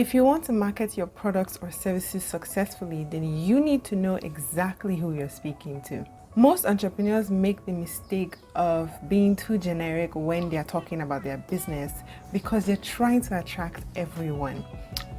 If you want to market your products or services successfully, then you need to know exactly who you're speaking to. Most entrepreneurs make the mistake of being too generic when they're talking about their business because they're trying to attract everyone.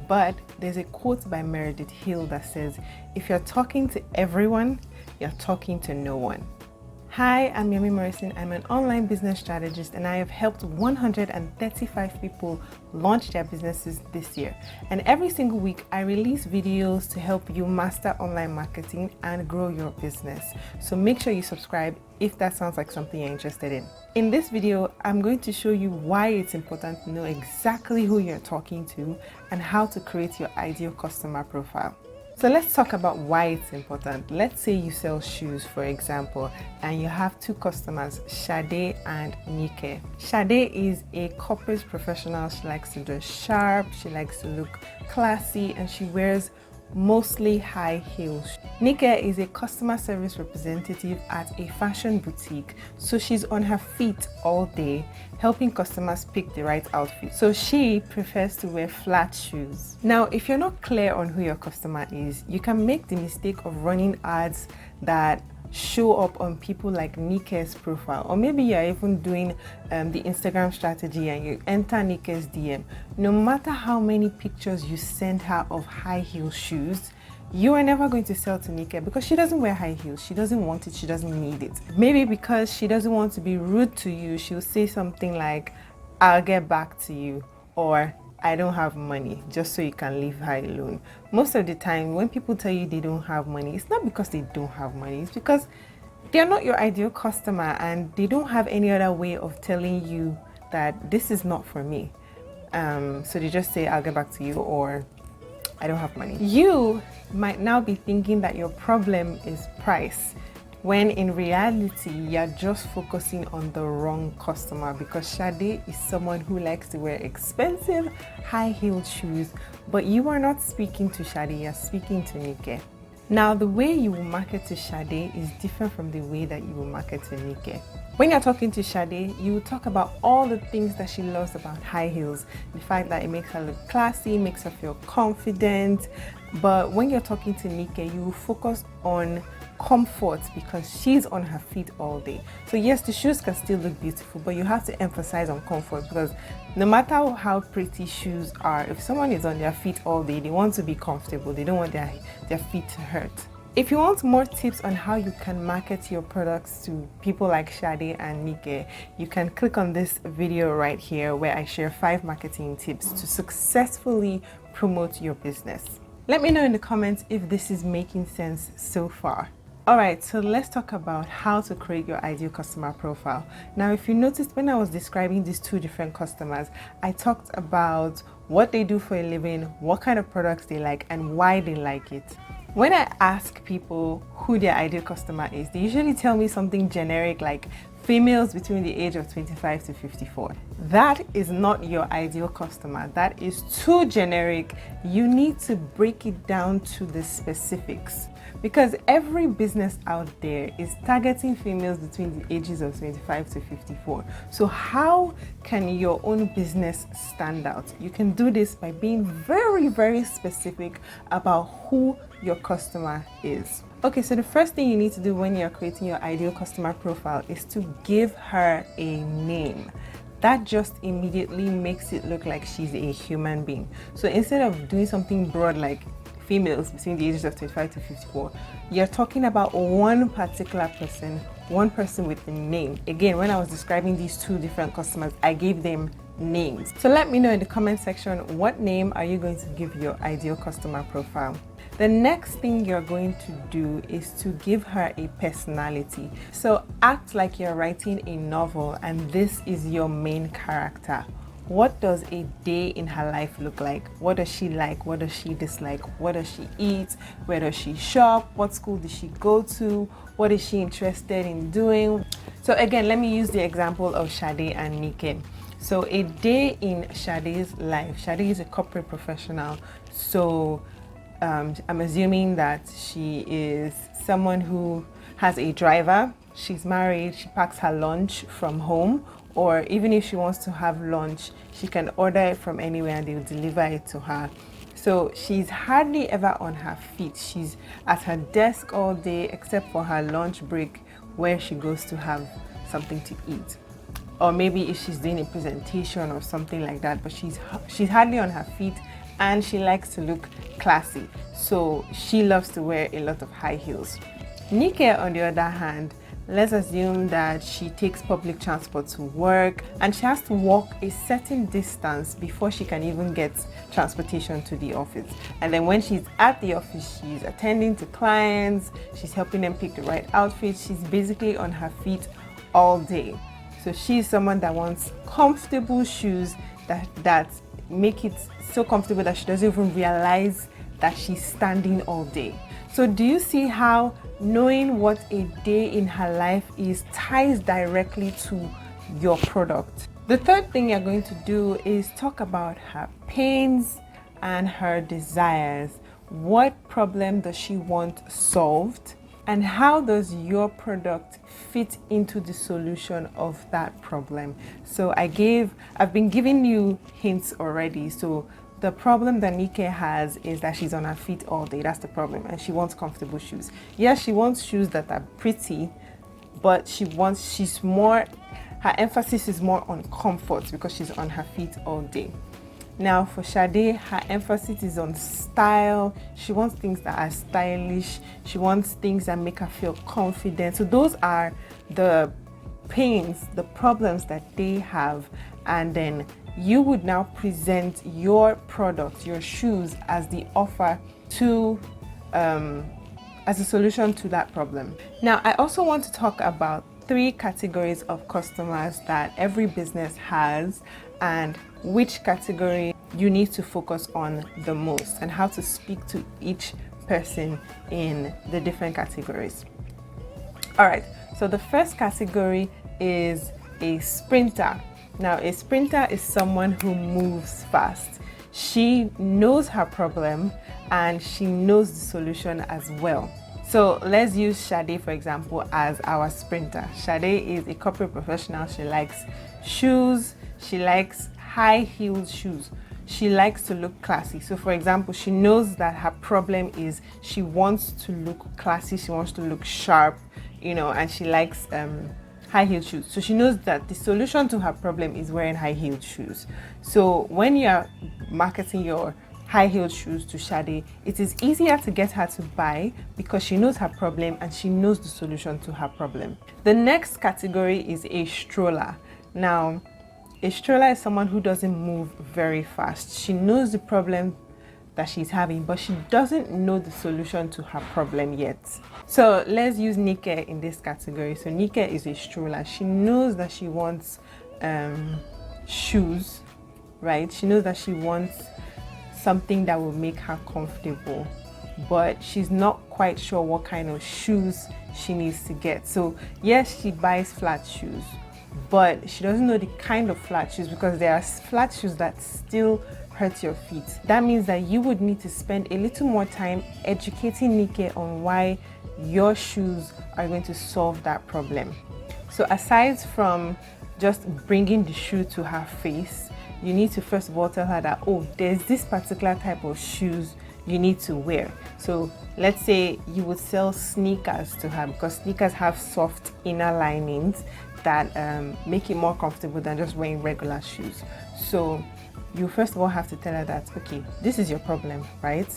But there's a quote by Meredith Hill that says, if you're talking to everyone, you're talking to no one. Hi, I'm Yemi Morrison. I'm an online business strategist and I have helped 135 people launch their businesses this year. And every single week, I release videos to help you master online marketing and grow your business. So make sure you subscribe if that sounds like something you're interested in. In this video, I'm going to show you why it's important to know exactly who you're talking to and how to create your ideal customer profile. So let's talk about why it's important. Let's say you sell shoes, for example, and you have two customers, Sade and Nike. Sade is a corporate professional. She likes to dress sharp, she likes to look classy, and she wears mostly high heels. Nike is a customer service representative at a fashion boutique, so she's on her feet all day helping customers pick the right outfit. So she prefers to wear flat shoes. Now, if you're not clear on who your customer is, you can make the mistake of running ads that show up on people like Nike's profile, or maybe you're even doing the Instagram strategy and you enter Nike's DM. No matter how many pictures you send her of high heel shoes, you are never going to sell to Nike because she doesn't wear high heels. She doesn't want it. She doesn't need it. Maybe because she doesn't want to be rude to you, she'll say something like, I'll get back to you, or I don't have money, just so you can leave her alone. Most of the time, when people tell you they don't have money, it's not because they don't have money, it's because they're not your ideal customer and they don't have any other way of telling you that this is not for me. So they just say, I'll get back to you, or I don't have money. You might now be thinking that your problem is price, when in reality, you're just focusing on the wrong customer, because Sade is someone who likes to wear expensive, high-heeled shoes, but you are not speaking to Sade, you're speaking to Nike. Now, the way you will market to Sade is different from the way that you will market to Nike. When you're talking to Sade, you will talk about all the things that she loves about high heels, the fact that it makes her look classy, makes her feel confident. But when you're talking to Nike, you will focus on comfort because she's on her feet all day. So yes, the shoes can still look beautiful, but you have to emphasize on comfort, because no matter how pretty shoes are, if someone is on their feet all day, they want to be comfortable. They don't want their feet to hurt. If you want more tips on how you can market your products to people like Sade and Nike, you can click on this video right here where I share 5 marketing tips to successfully promote your business. Let me know in the comments if this is making sense so far. Alright, so let's talk about how to create your ideal customer profile. Now, if you noticed when I was describing these two different customers, I talked about what they do for a living, what kind of products they like, and why they like it. When I ask people who their ideal customer is, they usually tell me something generic like females between the age of 25 to 54. That is not your ideal customer. That is too generic. You need to break it down to the specifics, because every business out there is targeting females between the ages of 25 to 54. So how can your own business stand out? You can do this by being very, very specific about who your customer is. Okay, so the first thing you need to do when you're creating your ideal customer profile is to give her a name. That just immediately makes it look like she's a human being. So instead of doing something broad like females between the ages of 25 to 54, you're talking about one particular person, one person with a name. Again, when I was describing these two different customers, I gave them names. So let me know in the comment section, what name are you going to give your ideal customer profile? The next thing you're going to do is to give her a personality. So act like you're writing a novel and this is your main character. What does a day in her life look like? What does she like? What does she dislike? What does she eat? Where does she shop? What school does she go to? What is she interested in doing? So again, let me use the example of Sade and Nike. So a day in Sade's life. Sade is a corporate professional. So I'm assuming that she is someone who has a driver. She's married. She packs her lunch from home or even if she wants to have lunch, she can order it from anywhere and they'll deliver it to her. So she's hardly ever on her feet. She's at her desk all day except for her lunch break where she goes to have something to eat. Or maybe if she's doing a presentation or something like that, but she's hardly on her feet, and she likes to look classy. So she loves to wear a lot of high heels. Nike, on the other hand, let's assume that she takes public transport to work and she has to walk a certain distance before she can even get transportation to the office. And then when she's at the office, she's attending to clients, she's helping them pick the right outfit. She's basically on her feet all day. So she's someone that wants comfortable shoes that make it so comfortable that she doesn't even realize that she's standing all day. So do you see how knowing what a day in her life is ties directly to your product? The third thing you're going to do is talk about her pains and her desires. What problem does she want solved? And how does your product fit into the solution of that problem? So I've been giving you hints already. So the problem that Nike has is that she's on her feet all day. That's the problem. And she wants comfortable shoes. Yes, she wants shoes that are pretty, but her emphasis is more on comfort because she's on her feet all day. Now for Sade, her emphasis is on style. She wants things that are stylish. She wants things that make her feel confident. So those are the pains, the problems that they have. And then you would now present your product, your shoes, as the offer to, as a solution to that problem. Now, I also want to talk about 3 categories of customers that every business has, and which category you need to focus on the most, and how to speak to each person in the different categories. All right, so the first category is a sprinter. Now, a sprinter is someone who moves fast. She knows her problem and she knows the solution as well. So let's use Sade, for example, as our sprinter. Sade is a corporate professional. She likes shoes. She likes high-heeled shoes. She likes to look classy. So for example, she knows that her problem is she wants to look classy. She wants to look sharp, and she likes high-heeled shoes. So she knows that the solution to her problem is wearing high-heeled shoes. So when you're marketing your high-heeled shoes to Sade, it is easier to get her to buy because she knows her problem and she knows the solution to her problem. The next category is a stroller. Now, a stroller is someone who doesn't move very fast. She knows the problem that she's having, but she doesn't know the solution to her problem yet. So let's use Nike in this category. So Nike is a stroller. She knows that she wants shoes, right? She knows that she wants something that will make her comfortable, but she's not quite sure what kind of shoes she needs to get. So yes, she buys flat shoes, but she doesn't know the kind of flat shoes, because there are flat shoes that still hurt your feet. That means that you would need to spend a little more time educating Nike on why your shoes are going to solve that problem. So aside from just bringing the shoe to her face, you need to first of all tell her that, oh, there's this particular type of shoes you need to wear. So let's say you would sell sneakers to her, because sneakers have soft inner linings that make it more comfortable than just wearing regular shoes. So you first of all have to tell her that, okay, this is your problem, right?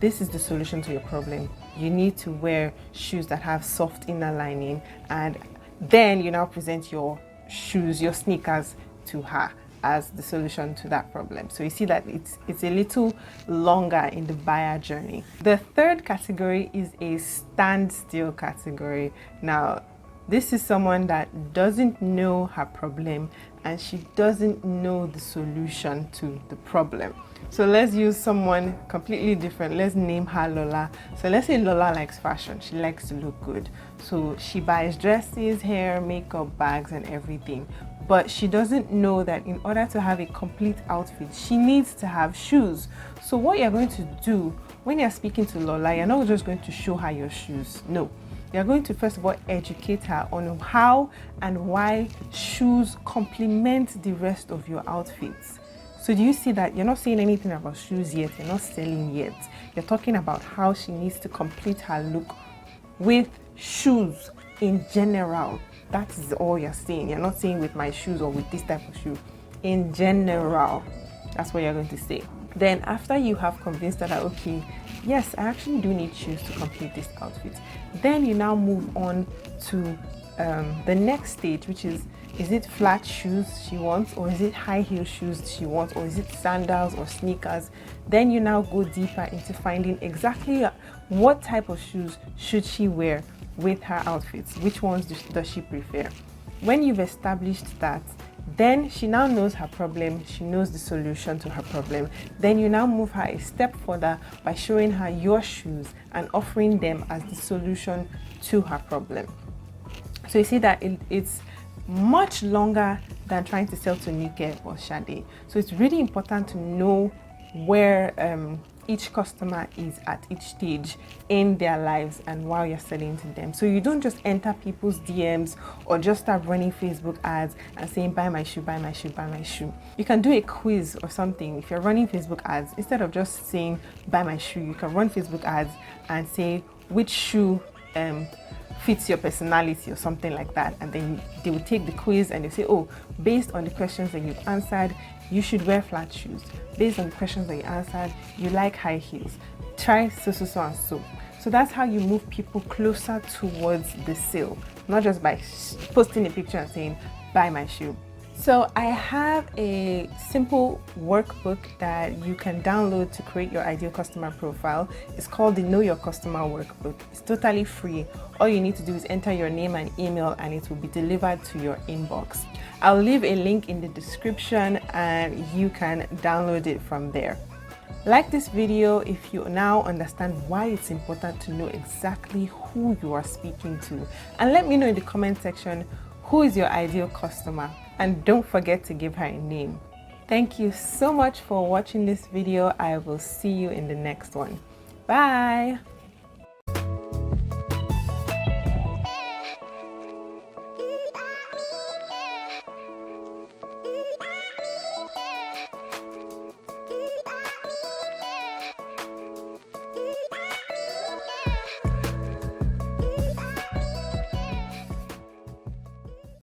This is the solution to your problem. You need to wear shoes that have soft inner lining, and then you now present your shoes, your sneakers to her as the solution to that problem. So you see that it's a little longer in the buyer journey. The third category is a standstill category. Now, this is someone that doesn't know her problem and she doesn't know the solution to the problem. So let's use someone completely different. Let's name her Lola. So let's say Lola likes fashion. She likes to look good. So she buys dresses, hair, makeup, bags, and everything. But she doesn't know that in order to have a complete outfit, she needs to have shoes. So what you're going to do when you're speaking to Lola, you're not just going to show her your shoes. No. You're going to first of all educate her on how and why shoes complement the rest of your outfits. So do you see that you're not saying anything about shoes yet, you're not selling yet. You're talking about how she needs to complete her look with shoes in general. That is all you're saying. You're not saying with my shoes or with this type of shoe. In general, that's what you're going to say. Then after you have convinced her that, okay, yes, I actually do need shoes to complete this outfit, then you now move on to the next stage, which is it flat shoes she wants, or is it high heel shoes she wants, or is it sandals or sneakers? Then you now go deeper into finding exactly what type of shoes should she wear with her outfits. Which ones does she prefer? When you've established that, then she now knows her problem, she knows the solution to her problem. Then you now move her a step further by showing her your shoes and offering them as the solution to her problem. So you see that it's much longer than trying to sell to Nike or Sade. So it's really important to know where each customer is at each stage in their lives and while you're selling to them. So you don't just enter people's DMs or just start running Facebook ads and saying, buy my shoe, buy my shoe, buy my shoe. You can do a quiz or something. If you're running Facebook ads, instead of just saying, buy my shoe, you can run Facebook ads and say which shoe fits your personality or something like that, and then they will take the quiz and they say, oh, based on the questions that you've answered, you should wear flat shoes. Based on the questions that you answered, you like high heels. Try so and so. So that's how you move people closer towards the sale, not just by posting a picture and saying, buy my shoe. So I have a simple workbook that you can download to create your ideal customer profile. It's called the Know Your Customer Workbook. It's totally free. All you need to do is enter your name and email and it will be delivered to your inbox. I'll leave a link in the description and you can download it from there. Like this video if you now understand why it's important to know exactly who you are speaking to. And let me know in the comment section who is your ideal customer. And don't forget to give her a name. Thank you so much for watching this video. I will see you in the next one. Bye.